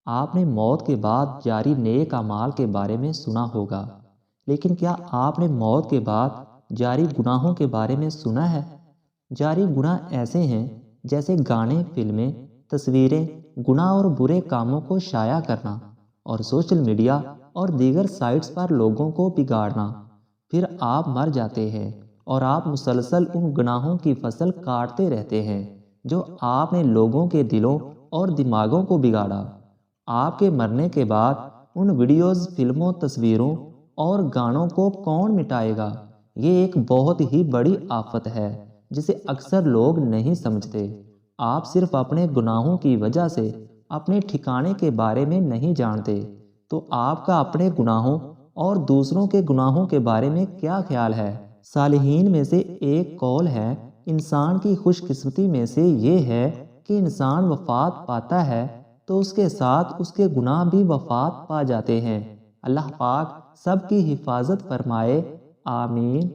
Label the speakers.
Speaker 1: آپ نے موت کے بعد جاری نیک اعمال کے بارے میں سنا ہوگا، لیکن کیا آپ نے موت کے بعد جاری گناہوں کے بارے میں سنا ہے؟ جاری گناہ ایسے ہیں جیسے گانے، فلمیں، تصویریں، گناہ اور برے کاموں کو شائع کرنا، اور سوشل میڈیا اور دیگر سائٹس پر لوگوں کو بگاڑنا۔ پھر آپ مر جاتے ہیں اور آپ مسلسل ان گناہوں کی فصل کاٹتے رہتے ہیں جو آپ نے لوگوں کے دلوں اور دماغوں کو بگاڑا۔ آپ کے مرنے کے بعد ان ویڈیوز، فلموں، تصویروں اور گانوں کو کون مٹائے گا؟ یہ ایک بہت ہی بڑی آفت ہے جسے اکثر لوگ نہیں سمجھتے۔ آپ صرف اپنے گناہوں کی وجہ سے اپنے ٹھکانے کے بارے میں نہیں جانتے، تو آپ کا اپنے گناہوں اور دوسروں کے گناہوں کے بارے میں کیا خیال ہے؟ صالحین میں سے ایک قول ہے، انسان کی خوش قسمتی میں سے یہ ہے کہ انسان وفات پاتا ہے تو اس کے ساتھ اس کے گناہ بھی وفات پا جاتے ہیں۔ اللہ پاک سب کی حفاظت فرمائے، آمین۔